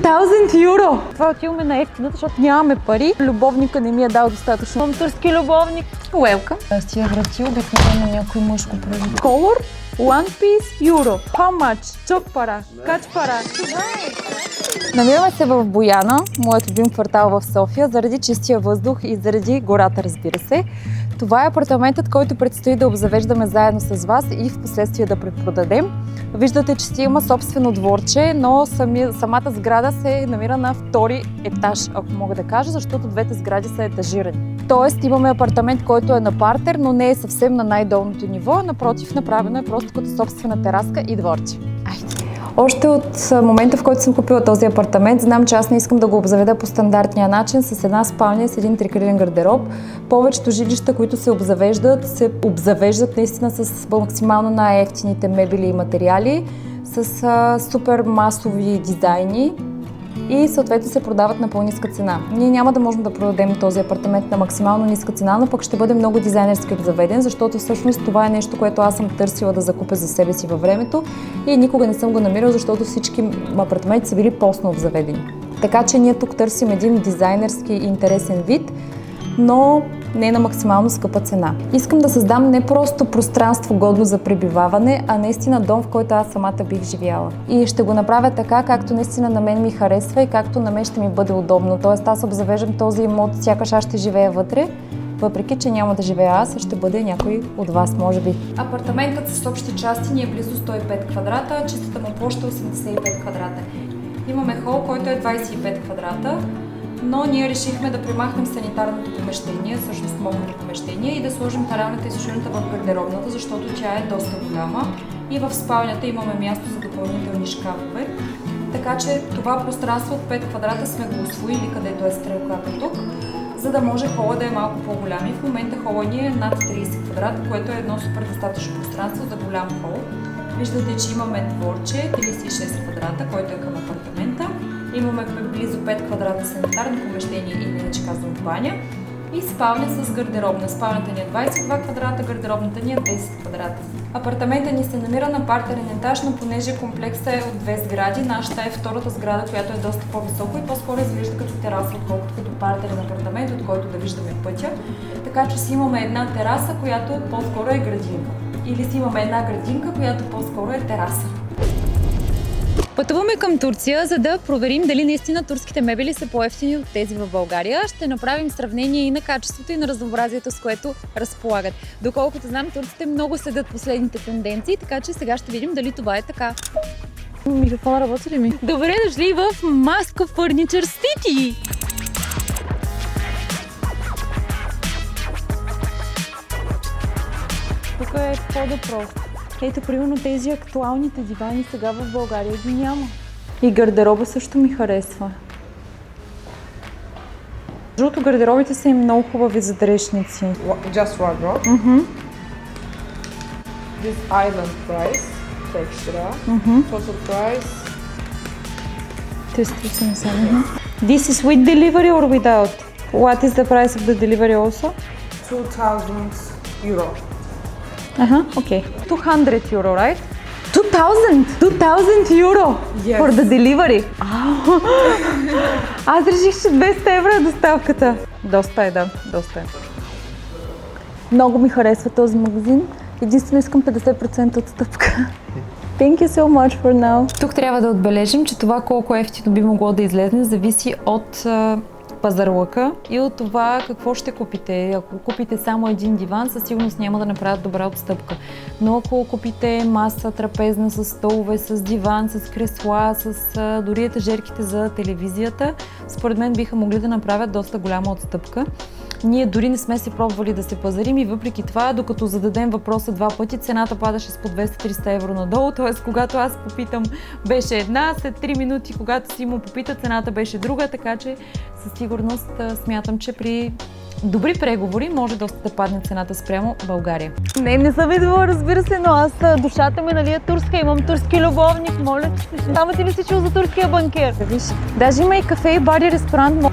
2000 евро! Това отиваме на ефтината, защото нямаме пари. Любовника не ми е дал достатъчно. Имам турски любовник. Уелкъм. С тия врати обикновено някой мъжко прави. Color, one piece, euro. How much? Чок пара, кач пара. Намираме се в Бояна, моят любим квартал в София, заради чистия въздух и заради гората, разбира се. Това е апартаментът, който предстои да обзавеждаме заедно с вас и в последствие да препродадем. Виждате, че си има собствено дворче, но самата сграда се намира на втори етаж, ако мога да кажа, защото двете сгради са етажирани. Тоест имаме апартамент, който е на партер, но не е съвсем на най-долното ниво, напротив, направено е просто като собствена тераска и дворче. Още от момента, в който съм купила този апартамент, знам, че аз не искам да го обзаведа по стандартния начин с една спалня и с един трикрилен гардероб. Повечето жилища, които се обзавеждат наистина с максимално най-евтините мебели и материали, с супер масови дизайни и съответно се продават на по-ниска цена. Ние няма да можем да продадем този апартамент на максимално ниска цена, но пък ще бъде много дизайнерски обзаведен, защото всъщност това е нещо, което аз съм търсила да закупя за себе си във времето и никога не съм го намирала, защото всички апартаменти са били постно обзаведени. Така че ние тук търсим един дизайнерски и интересен вид, но не на максимално скъпа цена. Искам да създам не просто пространство годно за пребиваване, а наистина дом, в който аз самата бих живяла. И ще го направя така, както наистина на мен ми харесва и както на мен ще ми бъде удобно. Тоест аз обзавеждам този имот, сякаш аз ще живея вътре, въпреки че няма да живея аз, а ще бъде някой от вас, може би. Апартаментът с общи части ни е близо 105 квадрата, чистата му площ е 85 квадрата. Имаме хол, който е 25 квадрата. Но ние решихме да премахнем санитарното помещение, всъщност мокрото помещение и да сложим тарелната и сушилната в гардеробната, защото тя е доста голяма и в спалнята имаме място за допълнителни шкафове. Така че това пространство от 5 квадрата сме го усвоили, където е стрелката тук, за да може хола да е малко по-голям. И в момента хола ни е над 30 квадрата, което е едно супер достатъчно пространство за голям хол. Виждате, че имаме дворче, 36 квадрата, който е към апартамента. Имаме близо 5 квадрата санитарно помещение или иначе казвам баня и спалня с гардеробна. Спалнята ни е 22 квадрата, гардеробната ни е 10 квадрата. Апартаментът ни се намира на партерен етаж, но понеже комплексът е от две сгради, нашата е втората сграда, която е доста по-високо и по-скоро изглежда като тераса, отколкото като партерен апартамент, от който да виждаме пътя. Така че си имаме една тераса, която по-скоро е градинка. Или си имаме една градинка, която по-скоро е тераса. Пътуваме към Турция, за да проверим дали наистина турските мебели са по-евтини от тези в България. Ще направим сравнение и на качеството, и на разнообразието, с което разполагат. Доколкото знам, турците много следят последните тенденции, така че сега ще видим дали това е така. Микрофон работи ли ми? Добре дошли в Moscow Furniture City! Тук е по-добро. Ето, примерно тези актуалните дивани сега в България ги няма. И гардероба също ми харесва. Жълто гардеробите са и много хубави за дрешници. Just wardrobe. This island price, Turkish lira. Total price. 380. This is with delivery or without? What is the price of the delivery also? 2000 euro. Okay. 200 euro, right? 2000 euro Yes. For the delivery. Аз реших, че 200 евро е доставката. Доста е, да, доста е. Много ми харесва този магазин. Единствено искам 50% отстъпка. Thank you so much for now. Тук трябва да отбележим, че това колко ефтино би могло да излезне зависи от пазарлъка и от това какво ще купите. Ако купите само един диван, със сигурност няма да направят добра отстъпка. Но ако купите маса трапезна с столове, с диван, с кресла, с дори етажерките за телевизията, според мен биха могли да направят доста голяма отстъпка. Ние дори не сме си пробвали да се пазарим и въпреки това, докато зададем въпроса два пъти, цената падаше с по 200-300 евро надолу. Т.е. когато аз попитам, беше една, след 3 минути, когато си му попита, цената беше друга, така че със сигурност смятам, че при добри преговори може доста да падне цената спрямо България. Не съм видела, разбира се, но аз душата ми нали е турска, имам турски любовник, моля. Само ти ли си чул за турския банкер? Виж, даже има и кафе и бар и ресторант.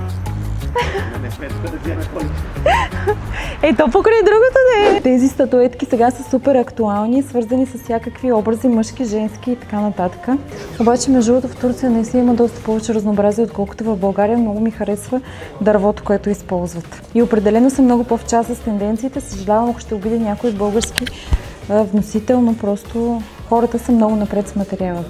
Ей, то покрай другото да е. Тези статуетки сега са супер актуални, свързани с всякакви образи, мъжки, женски и така нататък. Обаче, между другото, в Турция наистина има доста повече разнообразие, отколкото в България. Много ми харесва дървото, което използват. И определено съм много по-в час с тенденциите. Съжалявам, ако ще обидя някой български вносител, но просто хората са много напред с материала.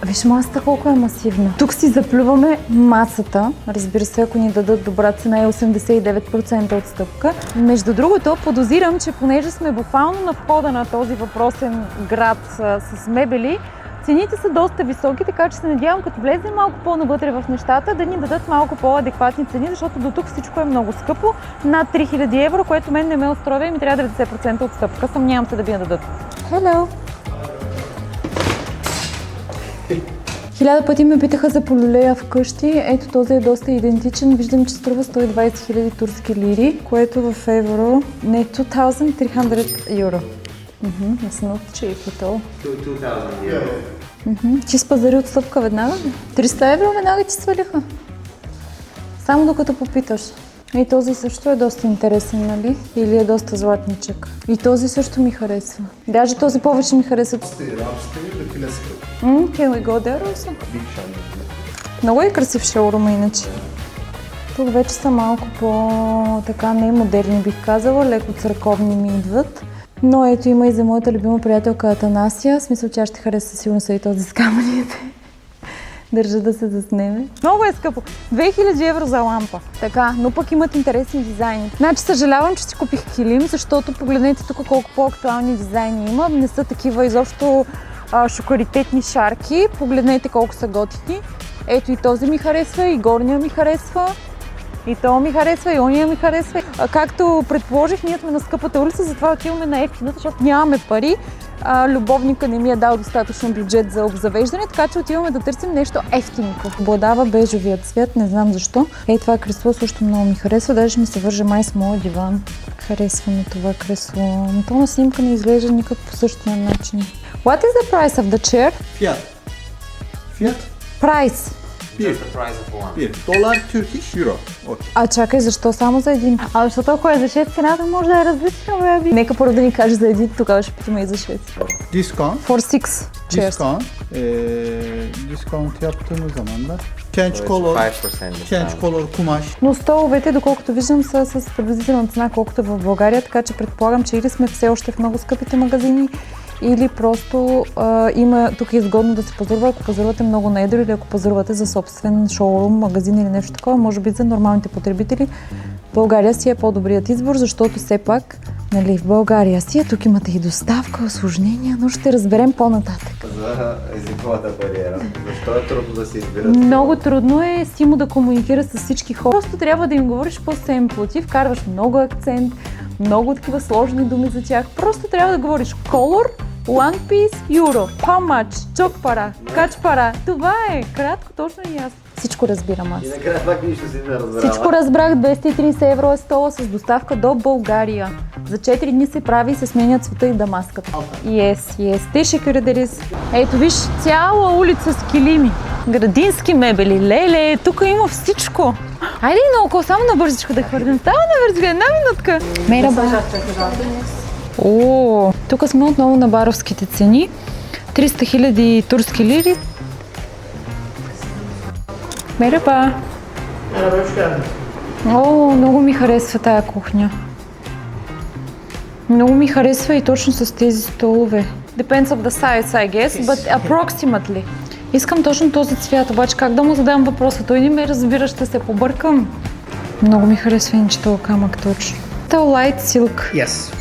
Виж масата колко е масивна. Тук си заплюваме масата. Разбира се, ако ни дадат добра цена е 89% отстъпка. Между другото, подозирам, че понеже сме буквално на входа на този въпросен град с мебели, цените са доста високи, така че се надявам, като влезем малко по-навътре в нещата, да ни дадат малко по-адекватни цени, защото до тук всичко е много скъпо. Над 3000 евро, което мен не ме устроя и ми трябва 90% отстъпка. Съмнявам се да ви я дадат. Hello! 1000 пъти ме питаха за полюлея вкъщи. Ето този е доста идентичен. Виждам, че струва 120 000 турски лири, което в евро не 2300 евро. It's not cheap at all. 2000 euro. Ти спазари отстъпка веднага ли? 300 евро веднага ти свалиха. Само докато попиташ. И този също е доста интересен, нали? Или е доста златничък. И този също ми харесва. Даже този повече ми харесва. Can we go there also? Много е красив шоурума иначе. Тук вече са малко по-така не модерни, бих казала. Леко църковни ми идват. Но ето има и за моята любима приятелка Атанасия. В смисъл, че аз ще хареса сигурно са и този с камъните. Държа да се заснеме. Много е скъпо. 2000 евро за лампа. Така, но пък имат интересни дизайни. Значи съжалявам, че си купих килим, защото погледнете тук колко по-актуални дизайни има. Не са такива изобщо шокаритетни шарки. Погледнете колко са готини. Ето и този ми харесва, и горния ми харесва. И то ми харесва, и ония ми харесва. Както предположих, ние сме на скъпата улица, затова отиваме на ефтината, защото нямаме пари. Любовника не ми е дал достатъчно бюджет за обзавеждане, така че отиваме да търсим нещо ефтинко. Обладава бежовият цвят, не знам защо. Ей, това кресло също много ми харесва, даже ми се върже май с моят диван. Харесва ми това кресло, но то на снимка не изглежда никак по същия начин. What is the price of the chair? Fiyat? Price. Just the price of one. $1 Turkish euro. Okay. А чакай, защо само за един? Защото ако е за 6 цената, може да е различна, беби. Нека първо да ни каже за един, тогава ще питаме и за 6. Discount. For 6 chairs. Discount. Discount yaptığımız zaman da change color. 5% Change color kumaş. Но столовете, доколкото виждам, са с приблизителна цена, колкото в България, така че предполагам, че или сме все още в много скъпите магазини, или просто има тук е изгодно да се пазарува, ако пазарувате много на едро или ако пазарувате за собствен шоурум, магазин или нещо такова, може би за нормалните потребители. България си е по-добрият избор, защото все пак, нали, в България си е, тук имате и доставка, усложнения, но ще разберем по-нататък. За езиковата бариера. Защо е трудно да се избират? Много трудно е Симо да комуникира с всички хора. Просто трябва да им говориш по-семпло. Ти вкарваш много акцент, много такива сложни думи за тях. Просто трябва да говориш color, one piece, euro, how much, чок пара, кач пара. Това е кратко, точно и ясно. Всичко разбирам аз. И накрая пак нищо си не разбрала. Всичко разбрах, 230 евро е стола с доставка до България. За 4 дни се прави и се сменя цвета и дамаската. Yes. Те ще карадерис. Ето виж, цяла улица с килими. Градински мебели, леле, тук има всичко. Айде и наоколо, само на бързичко да хвърлим. Само на бързичко, една минутка. Мераба. О, тук сме отново на баровските цени. 300 000 турски лири. Мераба. Merhaba, hoş geldin. О, много ми харесва тая кухня. Много ми харесва и точно с тези столове. Depends of the size, I guess, but approximately. Искам точно този цвят, обаче как да му задам въпроса? Той не ме разбира, ще се побъркам. Много ми харесва иначе този камък точно. Това light silk. Yes.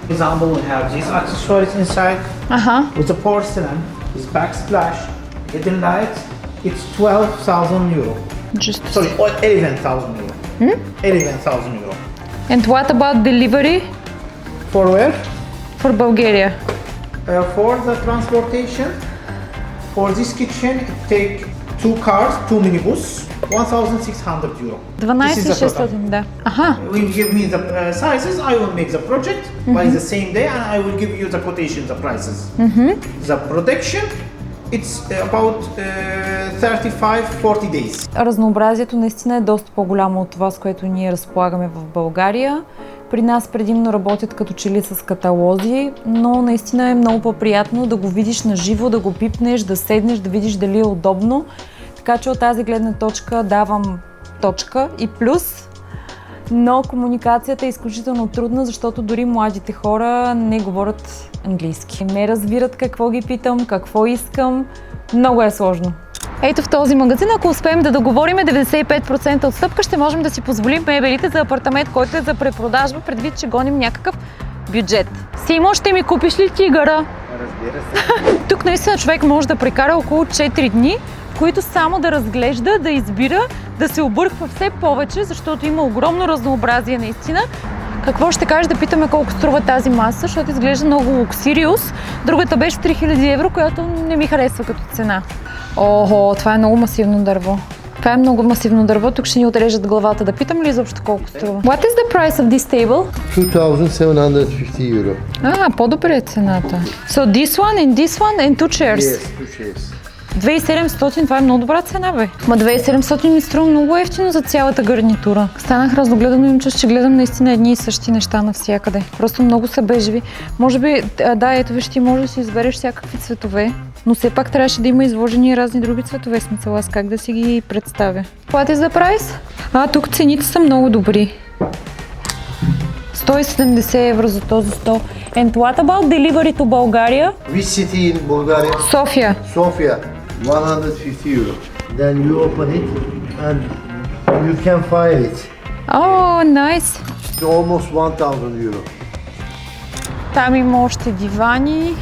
For example, we have these accessories inside Аха. with the porcelain, this backsplash, hidden light. It's 12,000 euro. Just. Sorry, 11,000 euro. 11,000 euro. And what about delivery For where? for Bulgaria? For the transportation, for this kitchen, it take 2 cars, 2 minibus, 1,600 euro. This is the total. 12,600, да. Аха. When you give me the sizes, I will make the project by the same day and I will give you the quotation, the prices. The protection It's about 35-40 days. Разнообразието наистина е доста по-голямо от това, с което ние разполагаме в България. При нас предимно работят като че ли с каталози, но наистина е много по-приятно да го видиш на живо, да го пипнеш, да седнеш, да видиш дали е удобно. Така че от тази гледна точка давам точка и плюс. Но комуникацията е изключително трудна, защото дори младите хора не говорят английски. Не разбират какво ги питам, какво искам. Много е сложно. Ето в този магазин, ако успеем да договорим 95% отстъпка, ще можем да си позволим мебелите за апартамент, който е за препродажба, предвид, че гоним някакъв бюджет. Симо, ще ми купиш ли тигъра? Разбира се. Тук наистина човек може да прекара около 4 дни, които само да разглежда, да избира, да се обърква все повече, защото има огромно разнообразие наистина. Какво ще кажеш да питаме колко струва тази маса, защото изглежда много луксириус. Другата беше 3000 евро, която не ми харесва като цена. Охо, това е много масивно дърво. Това е много масивно дърво. Тук ще ни отрежат главата. Да питам ли изобщо колко струва? What is the price of this table? 2,750 euro. По-добре е цената. So this one and two chairs. Yes, 2 chairs. 2700, това е много добра цена, бе. Ма 2700 ми струва много ефтино за цялата гарнитура. Станах разногледано и им чувство, че гледам наистина едни и същи неща навсякъде. Просто много са бежеви. Може би, да, ето виж, ти можеш да си избереш всякакви цветове, но все пак трябваше да има изложени разни други цветове. Смисъл, аз как да си ги представя. What is the price? Тук цените са много добри. 170 евро за този стол. And what about delivery to Bulgaria? Which city in Bulgaria? София. Sofia. 150 euro. Then you open it and you can fire it. Oh, nice. It's almost 1000 euro. Там има още дивани.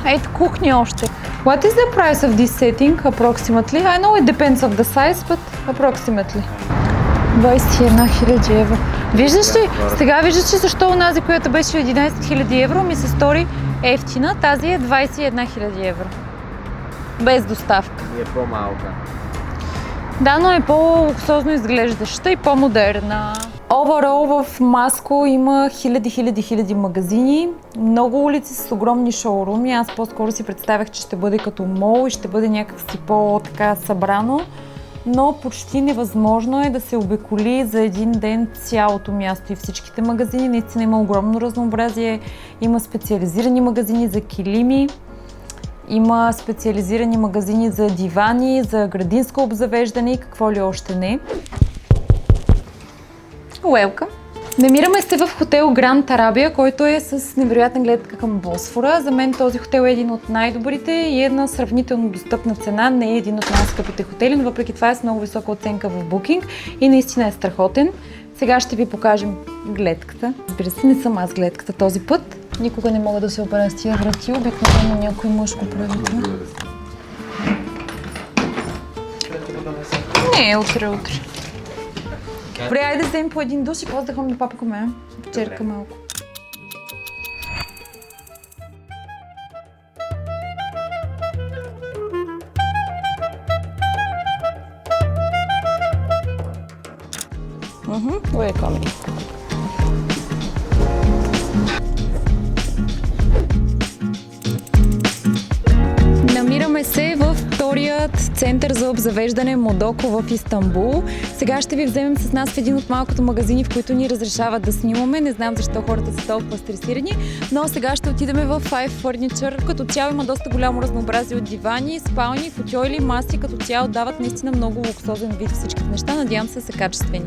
Ето кухня още. What is the price of this setting approximately? I know it depends of the size, but approximately. 21 000 евро. Виждаш ли? Сега виждаш ли защо онази, която беше 11 000 евро, ми се стори ефтина. Тази е 21 000 евро. Без доставка. И е по-малка. Да, но е по-луксозно изглеждаща и по-модерна. Overall в Маско има хиляди магазини, много улици с огромни шоуруми. Аз по-скоро си представях, че ще бъде като мол и ще бъде някакси по-така събрано, но почти невъзможно е да се обиколи за един ден цялото място и всичките магазини. Наистина има огромно разнообразие, има специализирани магазини за килими, има специализирани магазини за дивани, за градинско обзавеждане и какво ли още не. Welcome! Намираме се в хотел Гранд Арабия, който е с невероятна гледка към Босфора. За мен този хотел е един от най-добрите и е на сравнително достъпна цена. Не е един от най-скъпите хотели, но въпреки това е с много висока оценка в Booking и наистина е страхотен. Сега ще ви покажем гледката. Разбира се, не съм аз гледката този път. Никога не мога да се оправя с тия врати, обикновено някой мъж го прави. Не, утре. Добре, айде да вземем по един душ и после да ходим до папа коме. Черка малко. Welcome. Намираме се в вторият център за обзавеждане Модоко в Истанбул. Сега ще ви вземем с нас в един от малкото магазини, в които ни разрешават да снимаме. Не знам защо хората са толкова стресирани, но сега ще отидем в Five Furniture. Като цяло има доста голямо разнообразие от дивани, спални, футьойли, маси. Като цяло дават наистина много луксозен вид всичките неща. Надявам се да са качествени.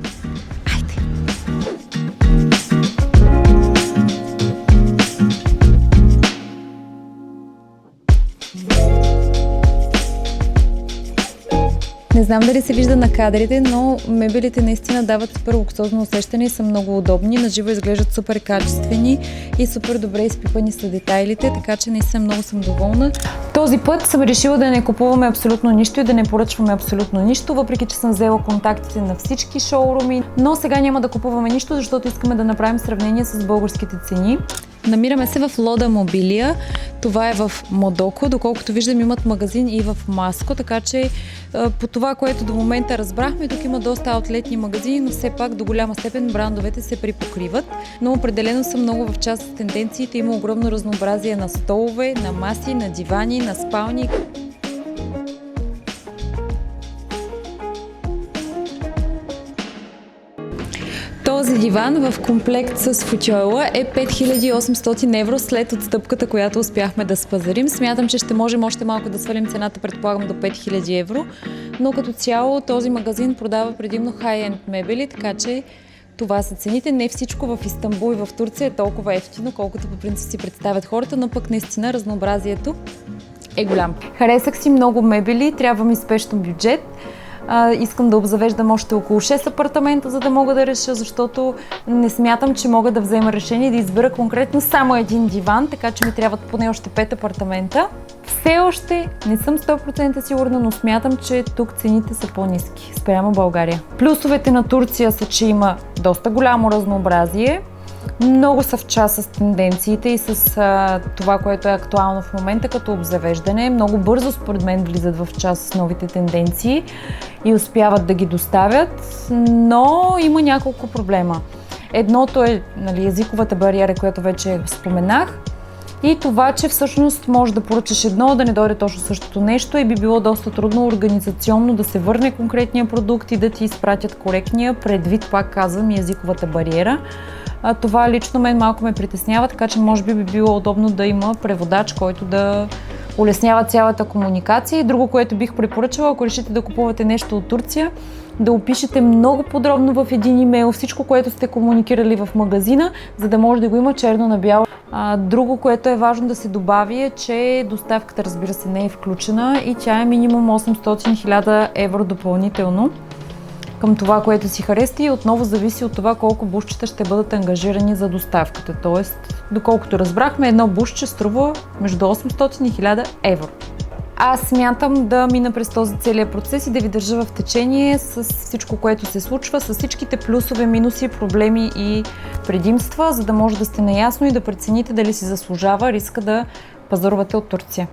Не знам дали се вижда на кадрите, но мебелите наистина дават супер луксозно усещане и са много удобни. Наживо изглеждат супер качествени и супер добре изпипани са детайлите, така че наистина много съм доволна. Този път съм решила да не купуваме абсолютно нищо и да не поръчваме абсолютно нищо, въпреки че съм взела контактите на всички шоуруми, но сега няма да купуваме нищо, защото искаме да направим сравнение с българските цени. Намираме се в Лода Мобилия. Това е в Модоко. Доколкото виждам, имат магазин и в Маско, така че по това, което до момента разбрахме, тук има доста аутлетни магазини, но все пак до голяма степен брандовете се припокриват. Но определено са много в част с тенденциите. Има огромно разнообразие на столове, на маси, на дивани, на спални. Този диван в комплект с футюйла е 5800 евро след отстъпката, която успяхме да спазарим. Смятам, че ще можем още малко да свалим цената, предполагам, до 5000 евро. Но като цяло този магазин продава предимно хай-енд мебели, така че това са цените. Не всичко в Истанбул и в Турция е толкова ефтино, колкото по принцип си представят хората, но пък наистина разнообразието е голям. Харесах си много мебели, трябва ми спешно бюджет. Искам да обзавеждам още около 6 апартамента, за да мога да реша, защото не смятам, че мога да взема решение да избера конкретно само един диван, така че ми трябват поне още 5 апартамента. Все още не съм 100% сигурна, но смятам, че тук цените са по-ниски спрямо България. Плюсовете на Турция са, че има доста голямо разнообразие. Много са в час с тенденциите и с това, което е актуално в момента като обзавеждане. Много бързо, според мен, влизат в час с новите тенденции и успяват да ги доставят, но има няколко проблема. Едното е езиковата бариера, която вече споменах, и това, че всъщност можеш да поръчаш едно, да не дойде точно същото нещо и би било доста трудно организационно да се върне конкретния продукт и да ти изпратят коректния, предвид, пак казвам, и езиковата бариера. Това лично мен малко ме притеснява, така че може би било удобно да има преводач, който да улеснява цялата комуникация. И друго, което бих препоръчала, ако решите да купувате нещо от Турция, да опишете много подробно в един имейл всичко, което сте комуникирали в магазина, за да може да го има черно на бяло. Друго, което е важно да се добави, е, че доставката, разбира се, не е включена и тя е минимум 800-1000 евро допълнително към това, което си хареса, и отново зависи от това колко бушчета ще бъдат ангажирани за доставката. Тоест, доколкото разбрахме, едно бушче струва между 800 и 1000 евро. Аз смятам да мина през този целият процес и да ви държа в течение с всичко, което се случва, с всичките плюсове, минуси, проблеми и предимства, за да може да сте наясно и да прецените дали си заслужава риска да пазарувате от Турция.